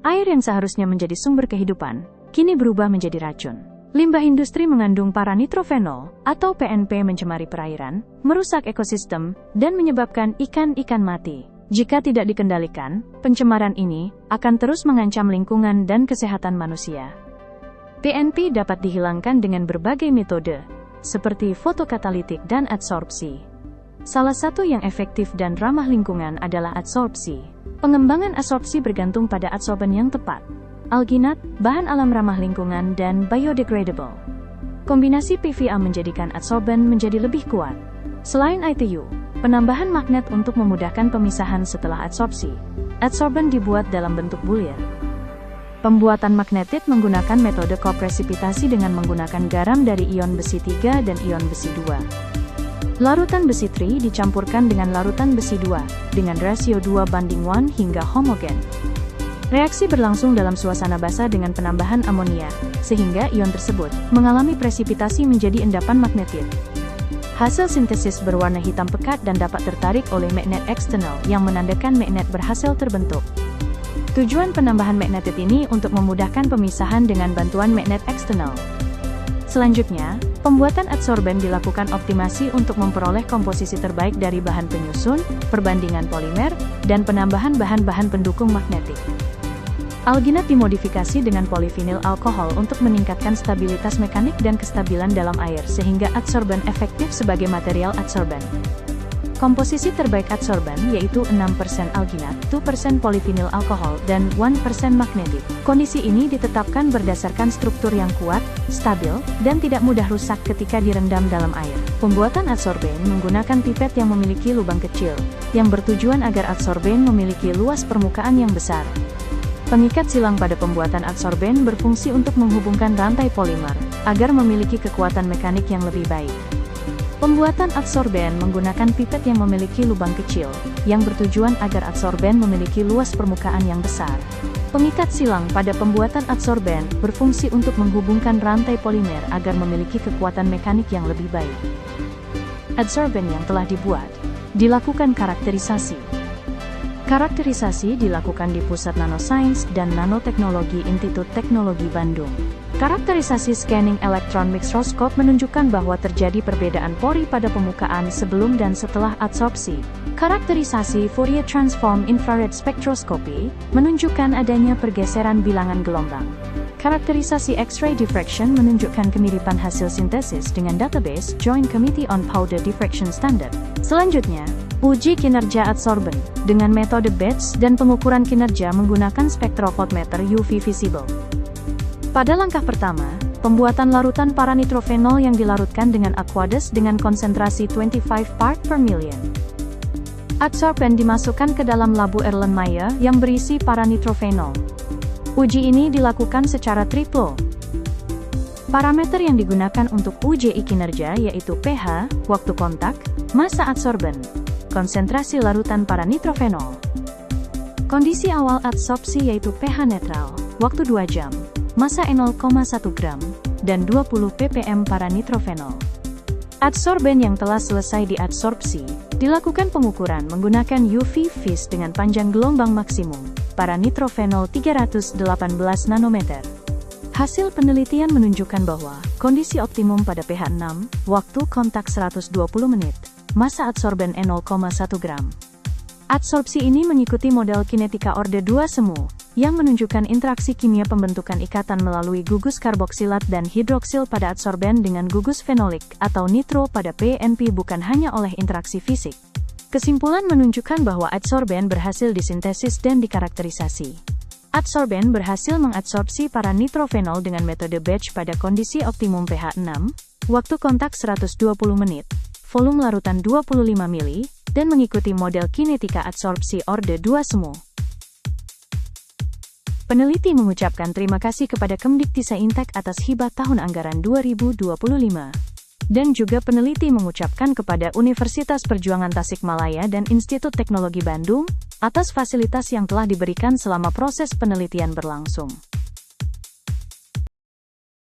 Air yang seharusnya menjadi sumber kehidupan, kini berubah menjadi racun. Limbah industri mengandung paranitrofenol, atau PNP mencemari perairan, merusak ekosistem, dan menyebabkan ikan-ikan mati. Jika tidak dikendalikan, pencemaran ini akan terus mengancam lingkungan dan kesehatan manusia. PNP dapat dihilangkan dengan berbagai metode, seperti fotokatalitik dan adsorpsi. Salah satu yang efektif dan ramah lingkungan adalah adsorpsi. Pengembangan adsorpsi bergantung pada adsorben yang tepat. Alginat, bahan alam ramah lingkungan, dan biodegradable. Kombinasi PVA menjadikan adsorben menjadi lebih kuat. Selain ITU, penambahan magnet untuk memudahkan pemisahan setelah adsorpsi. Adsorben dibuat dalam bentuk bulir. Pembuatan magnetit menggunakan metode kopresipitasi dengan menggunakan garam dari ion besi 3 dan ion besi 2. Larutan besi tri dicampurkan dengan larutan besi 2, dengan rasio 2:1 hingga homogen. Reaksi berlangsung dalam suasana basah dengan penambahan amonia, sehingga ion tersebut mengalami presipitasi menjadi endapan magnetit. Hasil sintesis berwarna hitam pekat dan dapat tertarik oleh magnet eksternal yang menandakan magnet berhasil terbentuk. Tujuan penambahan magnetit ini untuk memudahkan pemisahan dengan bantuan magnet eksternal. Selanjutnya, pembuatan adsorben dilakukan optimasi untuk memperoleh komposisi terbaik dari bahan penyusun, perbandingan polimer, dan penambahan bahan-bahan pendukung magnetik. Alginat dimodifikasi dengan polivinil alkohol untuk meningkatkan stabilitas mekanik dan kestabilan dalam air sehingga adsorben efektif sebagai material adsorben. Komposisi terbaik adsorben yaitu 6% alginat, 2% polivinil alkohol, dan 1% magnetit. Kondisi ini ditetapkan berdasarkan struktur yang kuat, stabil, dan tidak mudah rusak ketika direndam dalam air. Pembuatan adsorben menggunakan pipet yang memiliki lubang kecil, yang bertujuan agar adsorben memiliki luas permukaan yang besar. Pengikat silang pada pembuatan adsorben berfungsi untuk menghubungkan rantai polimer, agar memiliki kekuatan mekanik yang lebih baik. Pembuatan adsorben menggunakan pipet yang memiliki lubang kecil, yang bertujuan agar adsorben memiliki luas permukaan yang besar. Pengikat silang pada pembuatan adsorben berfungsi untuk menghubungkan rantai polimer agar memiliki kekuatan mekanik yang lebih baik. Adsorben yang telah dibuat, dilakukan karakterisasi. Karakterisasi dilakukan di Pusat Nanosains dan Nanoteknologi Institut Teknologi Bandung. Karakterisasi scanning electron microscope menunjukkan bahwa terjadi perbedaan pori pada permukaan sebelum dan setelah adsorpsi. Karakterisasi Fourier transform infrared spectroscopy menunjukkan adanya pergeseran bilangan gelombang. Karakterisasi X-ray diffraction menunjukkan kemiripan hasil sintesis dengan database Joint Committee on Powder Diffraction Standard. Selanjutnya, uji kinerja adsorben dengan metode batch dan pengukuran kinerja menggunakan spektrovoltmeter UV visible. Pada langkah pertama, pembuatan larutan paranitrofenol yang dilarutkan dengan aqueous dengan konsentrasi 25 part per million. Adsorben dimasukkan ke dalam labu Erlenmeyer yang berisi paranitrofenol. Uji ini dilakukan secara triple. Parameter yang digunakan untuk uji kinerja yaitu pH, waktu kontak, massa adsorben, konsentrasi larutan paranitrofenol. Kondisi awal adsorpsi yaitu pH netral, waktu 2 jam. Massa 0,1 gram, dan 20 ppm paranitrofenol. Adsorben yang telah selesai diadsorpsi, dilakukan pengukuran menggunakan UV vis dengan panjang gelombang maksimum, paranitrofenol 318 nanometer. Hasil penelitian menunjukkan bahwa, kondisi optimum pada pH 6, waktu kontak 120 menit, massa adsorben 0,1 gram. Adsorpsi ini mengikuti model kinetika orde 2 semu, yang menunjukkan interaksi kimia pembentukan ikatan melalui gugus karboksilat dan hidroksil pada adsorben dengan gugus fenolik atau nitro pada PNP bukan hanya oleh interaksi fisik. Kesimpulan menunjukkan bahwa adsorben berhasil disintesis dan dikarakterisasi. Adsorben berhasil mengadsorpsi paranitrofenol dengan metode batch pada kondisi optimum pH 6, waktu kontak 120 menit, volume larutan 25 mili, dan mengikuti model kinetika adsorpsi orde 2 semu. Peneliti mengucapkan terima kasih kepada Kemdikti-Saintek atas hibah tahun anggaran 2025. Dan juga peneliti mengucapkan kepada Universitas Perjuangan Tasikmalaya dan Institut Teknologi Bandung, atas fasilitas yang telah diberikan selama proses penelitian berlangsung.